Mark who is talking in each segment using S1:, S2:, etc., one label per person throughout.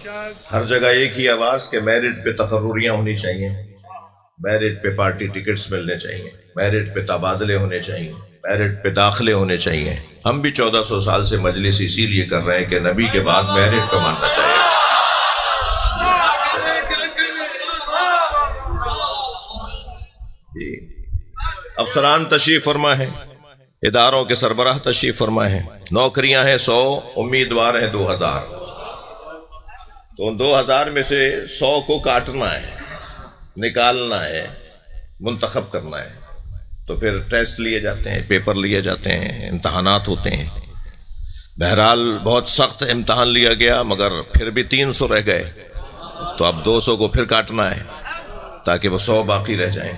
S1: ہر جگہ ایک ہی آواز کہ میرٹ پہ تقرریاں ہونی چاہیے، میرٹ پہ پارٹی ٹکٹس ملنے چاہیے، میرٹ پہ تبادلے ہونے چاہیے، میرٹ پہ داخلے ہونے چاہیے۔ ہم بھی 1400 سال سے مجلس اسی لیے کر رہے ہیں کہ نبی کے بعد میرٹ پہ ماننا چاہیے۔ افسران تشریف فرما ہے، اداروں کے سربراہ تشریف فرما ہے، نوکریاں ہیں 100، امیدوار ہیں 2000، تو ان 2000 میں سے 100 کو کاٹنا ہے، نکالنا ہے، منتخب کرنا ہے، تو پھر ٹیسٹ لیے جاتے ہیں، پیپر لیے جاتے ہیں، امتحانات ہوتے ہیں۔ بہرحال بہت سخت امتحان لیا گیا، مگر پھر بھی 300 رہ گئے، تو اب 200 کو پھر کاٹنا ہے تاکہ وہ 100 باقی رہ جائیں۔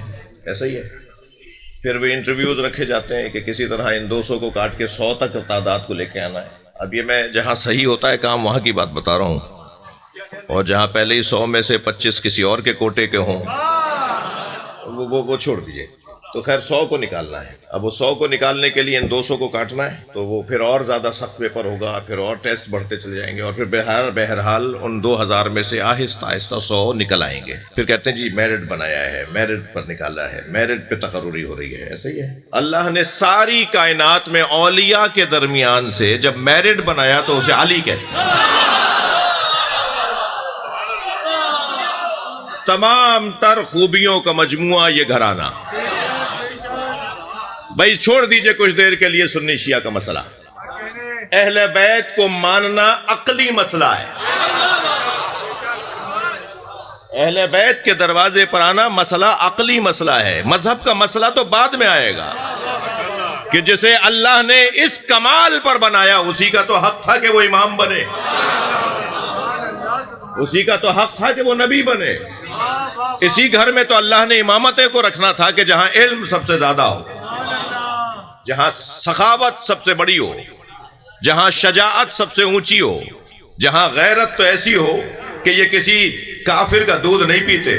S1: ایسا ہی ہے، پھر بھی انٹرویوز رکھے جاتے ہیں کہ کسی طرح ان 200 کو کاٹ کے 100 تک تعداد کو لے کے آنا ہے۔ اب یہ میں جہاں صحیح ہوتا ہے کام وہاں کی بات بتا رہا ہوں، اور جہاں پہلے ہی 100 میں سے 25 کسی اور کے کوٹے کے ہوں وہ چھوڑ دیجئے۔ تو خیر 100 کو نکالنا ہے، اب وہ 100 کو نکالنے کے لیے ان 200 کو کاٹنا ہے، تو وہ پھر اور زیادہ سخت پیپر ہوگا، پھر اور ٹیسٹ بڑھتے چلے جائیں گے، اور پھر بہرحال ان 2000 میں سے آہستہ آہستہ 100 نکل آئیں گے۔ پھر کہتے ہیں جی میرٹ بنایا ہے، میرٹ پر نکالا ہے، میرٹ پہ تقرری ہو رہی ہے۔ ایسا ہی ہے، اللہ نے ساری کائنات میں اولیاء کے درمیان سے جب میرٹ بنایا تو اسے علی کہتے ہیں۔ تمام تر خوبیوں کا مجموعہ یہ گھرانہ۔ بھائی چھوڑ دیجئے کچھ دیر کے لیے سنی شیعہ کا مسئلہ، اہل بیت کو ماننا عقلی مسئلہ ہے، اہل بیت کے دروازے پر آنا مسئلہ عقلی مسئلہ ہے۔ مذہب کا مسئلہ تو بعد میں آئے گا، کہ جسے اللہ نے اس کمال پر بنایا اسی کا تو حق تھا کہ وہ امام بنے، اسی کا تو حق تھا کہ وہ نبی بنے۔ اسی گھر میں تو اللہ نے امامتیں کو رکھنا تھا کہ جہاں علم سب سے زیادہ ہو، جہاں سخاوت سب سے بڑی ہو، جہاں شجاعت سب سے اونچی ہو، جہاں غیرت تو ایسی ہو کہ یہ کسی کافر کا دودھ نہیں پیتے،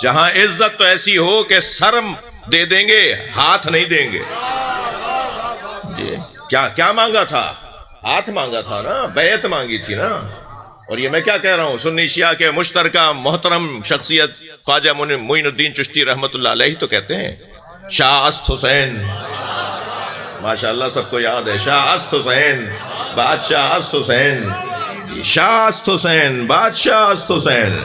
S1: جہاں عزت تو ایسی ہو کہ سرم دے دیں گے ہاتھ نہیں دیں گے۔ جی کیا مانگا تھا؟ ہاتھ مانگا تھا نا، بیعت مانگی تھی نا۔ اور یہ میں کیا کہہ رہا ہوں، سنی شیعہ کے مشترکہ محترم شخصیت خواجہ معین الدین چشتی رحمۃ اللہ علیہ تو کہتے ہیں شاہ است حسین، ماشاءاللہ سب کو یاد ہے، شاہ است حسین، بادشاہ است حسین، شاہ است حسین، بادشاہ است حسین۔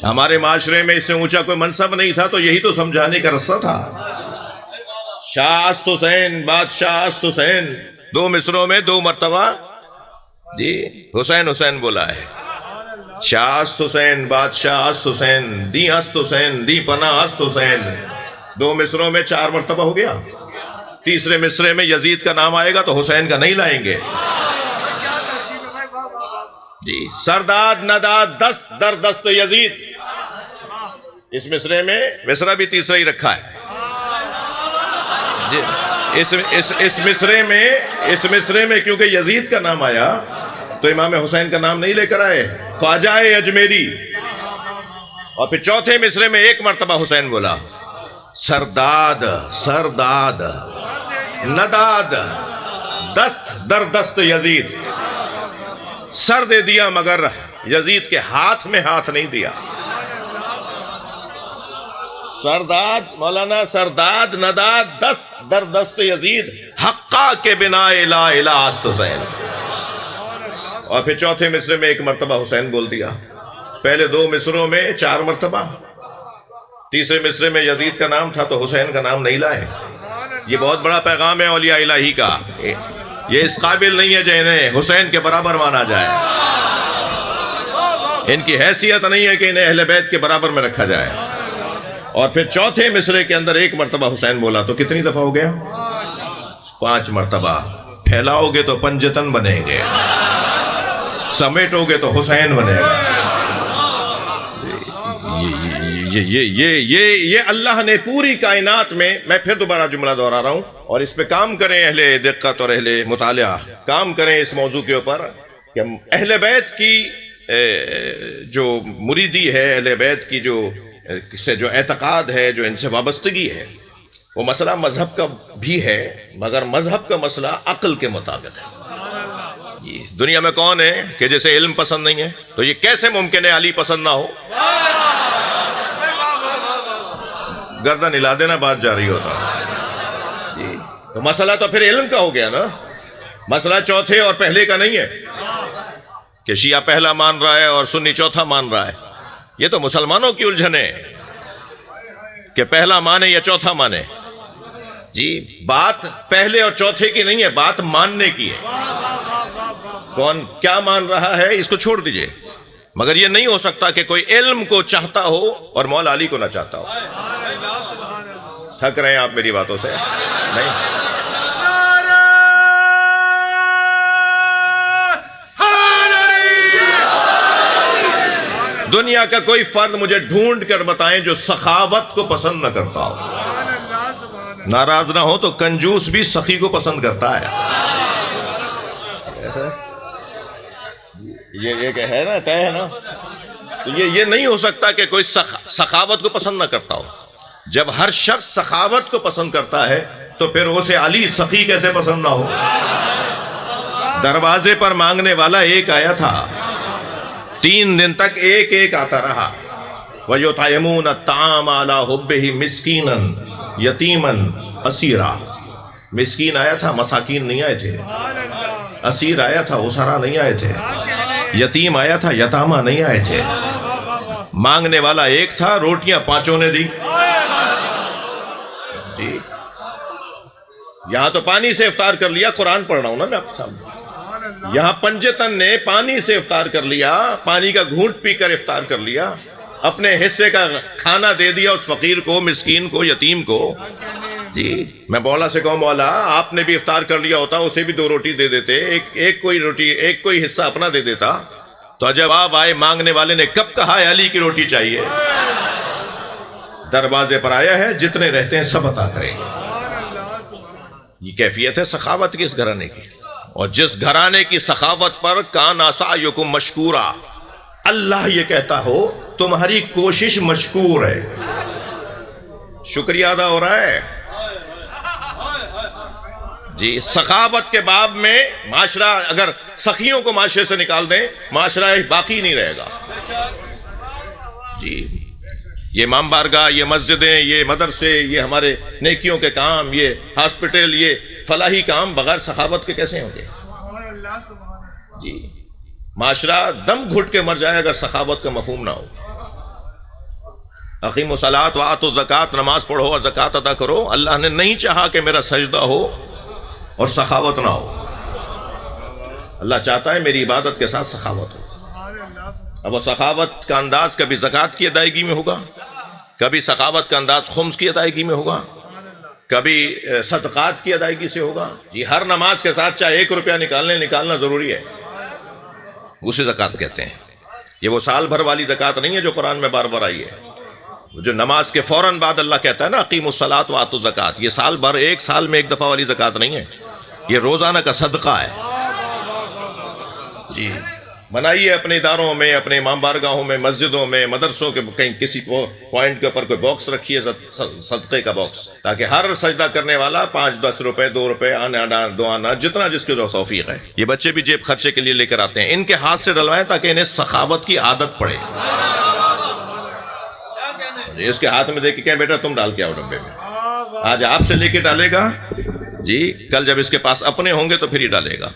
S1: ہمارے معاشرے میں اس سے اونچا کوئی منصب نہیں تھا، تو یہی تو سمجھانے کا رستہ تھا۔ شاہ است حسین، بادشاہ است حسین، 2 مصروں میں 2 مرتبہ جی حسین حسین بولا ہے۔ شاہ است حسین، بادشاہ است حسین، دی است حسین، دی پناہ است حسین، 2 مصروں میں 4 مرتبہ ہو گیا۔ تیسرے مصرے میں یزید کا نام آئے گا تو حسین کا نہیں لائیں گے جی۔ سرداد نداد دست در دست یزید، اس مصرے میں مصرہ بھی تیسرا ہی رکھا ہے جی۔ اس مصرے میں کیونکہ یزید کا نام آیا تو امام حسین کا نام نہیں لے کر آئے، خواجہ اجمیری۔ اور پھر چوتھے مصرے میں 1 مرتبہ حسین بولا۔ سرداد سرداد نداد دست در دست یزید، سر دے دیا مگر یزید کے ہاتھ میں ہاتھ نہیں دیا۔ سرداد مولانا سرداد نداد دست در دست یزید، حقا کے بنا الہ الہ است حسین۔ اور پھر چوتھے مصرے میں 1 مرتبہ حسین بول دیا۔ پہلے 2 مصروں میں 4 مرتبہ، تیسرے مصرے میں یزید کا نام تھا تو حسین کا نام نہیں لائے۔ یہ بہت بڑا پیغام ہے اولیاء الہی کا، یہ اس قابل نہیں ہے جنہیں حسین کے برابر مانا جائے، ان کی حیثیت نہیں ہے کہ انہیں اہل بیت کے برابر میں رکھا جائے۔ اور پھر چوتھے مصرے کے اندر 1 مرتبہ حسین بولا تو کتنی دفعہ ہو گیا؟ 5 مرتبہ۔ پھیلاؤ گے تو پنجتن بنیں گے، سمیٹو گے تو حسین بنے گا۔ یہ اللہ نے پوری کائنات میں پھر دوبارہ جملہ دہرا رہا ہوں، اور اس پہ کام کریں اہل دقت اور اہل مطالعہ، کام کریں اس موضوع کے اوپر کہ اہل بیت کی جو مریدی ہے، اہل بیت کی جو اعتقاد ہے، جو ان سے وابستگی ہے، وہ مسئلہ مذہب کا بھی ہے، مگر مذہب کا مسئلہ عقل کے مطابق ہے دنیا میں کون ہے کہ جسے علم پسند نہیں ہے؟ تو یہ کیسے ممکن ہے علی پسند نہ ہو؟ گردن ہلا دینا، بات جاری ہوتا جی۔ تو مسئلہ تو پھر علم کا ہو گیا نا، مسئلہ چوتھے اور پہلے کا نہیں ہے کہ شیعہ پہلا مان رہا ہے اور سنی چوتھا مان رہا ہے۔ یہ تو مسلمانوں کی الجھن ہے کہ پہلا مانے یا چوتھا مانے جی۔ بات پہلے اور چوتھے کی نہیں ہے، بات ماننے کی ہے۔ کون کیا مان رہا ہے اس کو چھوڑ دیجئے، مگر یہ نہیں ہو سکتا کہ کوئی علم کو چاہتا ہو اور مولا علی کو نہ چاہتا ہو۔ تھک رہے ہیں آپ میری باتوں سے؟ نہیں۔ دنیا کا کوئی فرد مجھے ڈھونڈ کر بتائیں جو سخاوت کو پسند نہ کرتا ہو۔ ناراض نہ ہو تو کنجوس بھی سخی کو پسند کرتا ہے۔ یہ کہ ہے نا، طے ہے نا۔ تو یہ نہیں ہو سکتا کہ کوئی سخاوت کو پسند نہ کرتا ہو۔ جب ہر شخص سخاوت کو پسند کرتا ہے تو پھر اسے علی سخی کیسے پسند نہ ہو؟ دروازے پر مانگنے والا ایک آیا تھا، 3 دن تک ایک ایک آتا رہا۔ وَيُطْعِمُونَ الطَّعَامَ عَلَىٰ حُبِّهِ مِسْكِينًا یتیمًا اسیرا۔ مسکین آیا تھا، مساکین نہیں آئے تھے۔ اسیر آیا تھا، اسرا نہیں آئے تھے۔ یتیم آیا تھا، یتامہ نہیں آئے تھے۔ مانگنے والا ایک تھا، روٹیاں 5 نے دی جی۔ یہاں تو پانی سے افطار کر لیا، قرآن پڑھ رہا ہوں نا میں آپ کے سامنے۔ یہاں پنجتن نے پانی سے افطار کر لیا، پانی کا گھونٹ پی کر افطار کر لیا، اپنے حصے کا کھانا دے دیا اس فقیر کو، مسکین کو، یتیم کو جی۔ میں مولا سے کہوں مولا آپ نے بھی افطار کر لیا ہوتا، اسے بھی 2 روٹی دے دیتے، ایک کوئی حصہ اپنا دے دیتا۔ تو جب آپ آئے مانگنے والے نے کب کہا ہے علی کی روٹی چاہیے؟ دروازے پر آیا ہے، جتنے رہتے ہیں سب عطا کریں گے۔ یہ کیفیت ہے سخاوت کی اس گھرانے کی، اور جس گھرانے کی سخاوت پر کان سعیکم مشکورا، اللہ یہ کہتا ہو تمہاری کوشش مشکور ہے، شکریہ ادا ہو رہا ہے جی۔ سخاوت کے باب میں معاشرہ اگر سخیوں کو معاشرے سے نکال دیں، معاشرہ باقی نہیں رہے گا جی۔ یہ امام بارگاہ، یہ مسجدیں، یہ مدرسے، یہ ہمارے نیکیوں کے کام، یہ ہاسپٹل، یہ فلاحی کام بغیر سخاوت کے کیسے ہوں گے جی؟ معاشرہ دم گھٹ کے مر جائے اگر سخاوت کا مفہوم نہ ہو۔ اقیموا الصلاۃ وآتوا الزکوٰۃ، نماز پڑھو اور زکوٰۃ ادا کرو۔ اللہ نے نہیں چاہا کہ میرا سجدہ ہو اور سخاوت نہ ہو۔ اللہ چاہتا ہے میری عبادت کے ساتھ سخاوت ہو۔ اب وہ سخاوت کا انداز کبھی زکوٰۃ کی ادائیگی میں ہوگا، کبھی سخاوت کا انداز خمس کی ادائیگی میں ہوگا، کبھی صدقات کی ادائیگی سے ہوگا جی۔ ہر نماز کے ساتھ چاہے 1 روپیہ نکالنا ضروری ہے، اسے زکوٰۃ کہتے ہیں۔ یہ وہ سال بھر والی زکوٰۃ نہیں ہے جو قرآن میں بار بار آئی ہے، جو نماز کے فوراً بعد اللہ کہتا ہے نا اقیموا الصلاۃ وآتوا الزکوٰۃ۔ یہ سال بھر، 1 سال میں 1 دفعہ والی زکوٰۃ نہیں ہے، یہ روزانہ کا صدقہ ہے جی۔ بنائیے اپنے اداروں میں، اپنے امام بارگاہوں میں، مسجدوں میں، مدرسوں کے کہیں کسی پوائنٹ کے اوپر کوئی باکس رکھیے صدقے کا باکس، تاکہ ہر سجدہ کرنے والا 5-10 روپے 2 روپے آنا دو آنا جتنا جس کی جو توفیق ہے۔ یہ بچے بھی جیب خرچے کے لیے لے کر آتے ہیں، ان کے ہاتھ سے ڈلوائیں تاکہ انہیں سخاوت کی عادت پڑے۔ اس کے ہاتھ میں دے کے کہیں بیٹا تم ڈال کے آؤ ڈبے میں، آج آپ سے لے کے ڈالے گا جی، کل جب اس کے پاس اپنے ہوں گے تو پھر ہی ڈالے گا۔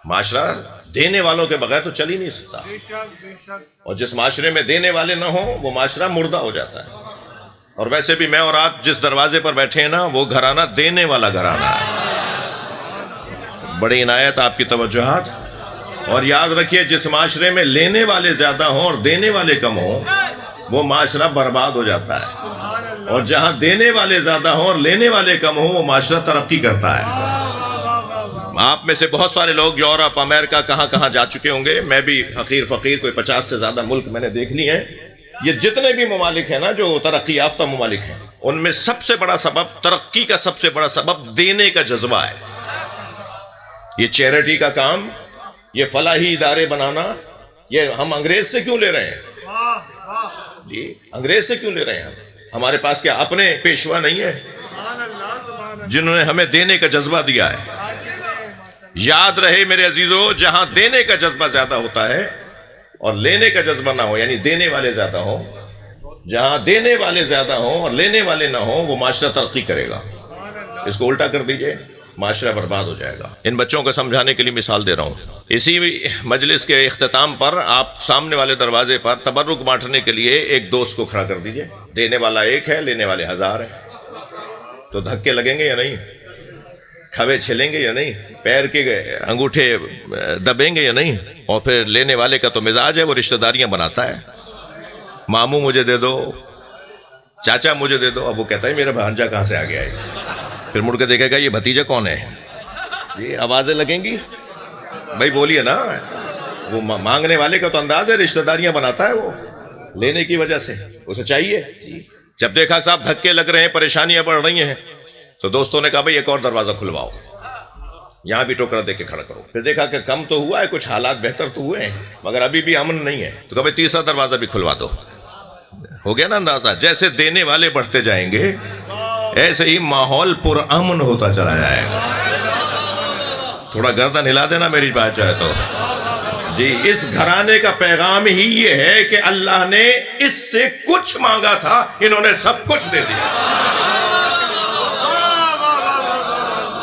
S1: معاشرہ دینے والوں کے بغیر تو چل ہی نہیں سکتا، اور جس معاشرے میں دینے والے نہ ہوں وہ معاشرہ مردہ ہو جاتا ہے۔ اور ویسے بھی میں اور آپ جس دروازے پر بیٹھے ہیں نا، وہ گھرانہ دینے والا گھرانہ ہے۔ بڑی عنایت آپ کی توجہات، اور یاد رکھیے جس معاشرے میں لینے والے زیادہ ہوں اور دینے والے کم ہوں وہ معاشرہ برباد ہو جاتا ہے، اور جہاں دینے والے زیادہ ہوں اور لینے والے کم ہوں وہ معاشرہ ترقی کرتا ہے۔ آپ میں سے بہت سارے لوگ یورپ، امریکہ کہاں جا چکے ہوں گے، میں بھی حقیر فقیر کوئی 50 سے زیادہ ملک میں نے دیکھ لی ہیں۔ یہ جتنے بھی ممالک ہیں نا جو ترقی یافتہ ممالک ہیں، ان میں سب سے بڑا سبب، ترقی کا سب سے بڑا سبب دینے کا جذبہ ہے۔ یہ چیریٹی کا کام، یہ فلاحی ادارے بنانا، یہ ہم انگریز سے کیوں لے رہے ہیں جی؟ انگریز سے کیوں لے رہے ہیں ہمارے پاس کیا اپنے پیشوا نہیں ہے جنہوں نے ہمیں دینے کا جذبہ دیا ہے؟ یاد رہے میرے عزیزو، جہاں دینے کا جذبہ زیادہ ہوتا ہے اور لینے کا جذبہ نہ ہو، یعنی دینے والے زیادہ ہوں، جہاں دینے والے زیادہ ہوں اور لینے والے نہ ہوں، وہ معاشرہ ترقی کرے گا۔ اس کو الٹا کر دیجئے، معاشرہ برباد ہو جائے گا۔ ان بچوں کو سمجھانے کے لیے مثال دے رہا ہوں۔ اسی مجلس کے اختتام پر آپ سامنے والے دروازے پر تبرک بانٹنے کے لیے ایک دوست کو کھڑا کر دیجئے۔ دینے والا ایک ہے، لینے والے 1000 ہیں، تو دھکے لگیں گے یا نہیں؟ کھوے چھلیں گے یا نہیں؟ پیر کے انگوٹھے دبیں گے یا نہیں؟ اور پھر لینے والے کا تو مزاج ہے، وہ رشتہ داریاں بناتا ہے، ماموں مجھے دے دو، چاچا مجھے دے دو۔ اب وہ کہتا ہے میرا بھانجا کہاں سے آ گیا ہے؟ پھر مڑ کے دیکھے گا یہ بھتیجا کون ہے؟ یہ آوازیں لگیں گی، بھائی بولیے نا۔ وہ مانگنے والے کا تو انداز ہے، رشتہ داریاں بناتا ہے وہ لینے کی وجہ سے، اسے چاہیے۔ جب دیکھا صاحب دھکے لگ رہے ہیں، پریشانیاں بڑھ رہی ہیں، تو دوستوں نے کہا بھائی ایک اور دروازہ کھلواؤ، یہاں بھی ٹوکرا دے کے کھڑا کرو۔ پھر دیکھا کہ کم تو ہوا ہے، کچھ حالات بہتر تو ہوئے ہیں، مگر ابھی بھی امن نہیں ہے، تو کہا بھائی تیسرا دروازہ بھی کھلوا دو۔ ہو گیا نا اندازہ؟ جیسے دینے والے بڑھتے جائیں گے، ایسے ہی ماحول پرامن ہوتا چلا جائے گا۔ تھوڑا گردن ہلا دینا میری بات چاہے تو۔ جی، اس گھرانے کا پیغام ہی یہ ہے کہ اللہ نے اس سے کچھ مانگا تھا، انہوں نے سب کچھ دے دیا۔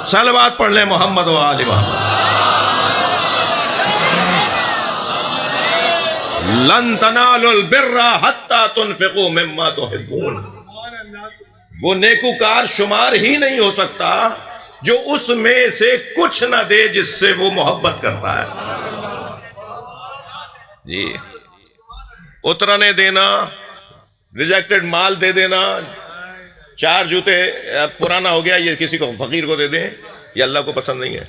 S1: صلوات پڑھ لیں محمد و آل محمد۔ لن تنالوا البر حتی تنفقوا مما تحبون۔ وہ نیکوکار شمار ہی نہیں ہو سکتا جو اس میں سے کچھ نہ دے جس سے وہ محبت کرتا ہے۔ جی، اترنے دینا، ریجیکٹڈ مال دے دینا، 4 جوتے پرانا ہو گیا یہ کسی کو فقیر کو دے دیں، یہ اللہ کو پسند نہیں ہے۔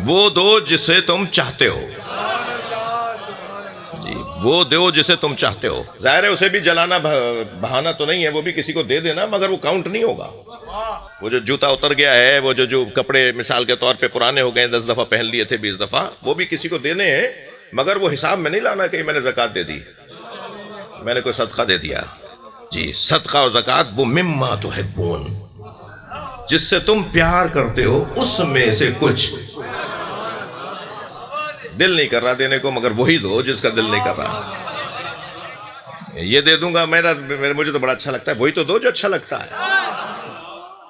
S1: وہ دو جسے تم چاہتے ہو، جی وہ دو جسے تم چاہتے ہو۔ ظاہر ہے اسے بھی جلانا بہانا تو نہیں ہے، وہ بھی کسی کو دے دینا، مگر وہ کاؤنٹ نہیں ہوگا۔ وہ جو جوتا اتر گیا ہے، وہ جو کپڑے مثال کے طور پہ پرانے ہو گئے، 10 دفعہ پہن لیے تھے، 20 دفعہ، وہ بھی کسی کو دینے ہیں، مگر وہ حساب میں نہیں لانا کہ میں نے زکوٰۃ دے دی، میں نے کوئی صدقہ دے دیا۔ جی، صدقہ اور زکوٰۃ وہ مما تحبون، جس سے تم پیار کرتے ہو اس میں سے کچھ۔ دل نہیں کر رہا دینے کو، مگر وہی دو جس کا دل نہیں کر رہا۔ یہ دے دوں گا مجھے تو بڑا اچھا لگتا ہے، وہی تو دو جو اچھا لگتا ہے۔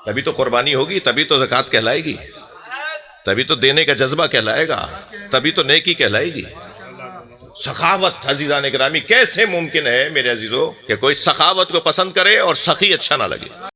S1: تبھی تو قربانی ہوگی، تبھی تو زکوٰۃ کہلائے گی، تبھی تو دینے کا جذبہ کہلائے گا، تبھی تو نیکی کہلائے گی۔ سخاوت، عزیزان گرامی، کیسے ممکن ہے میرے عزیزو کہ کوئی سخاوت کو پسند کرے اور سخی اچھا نہ لگے؟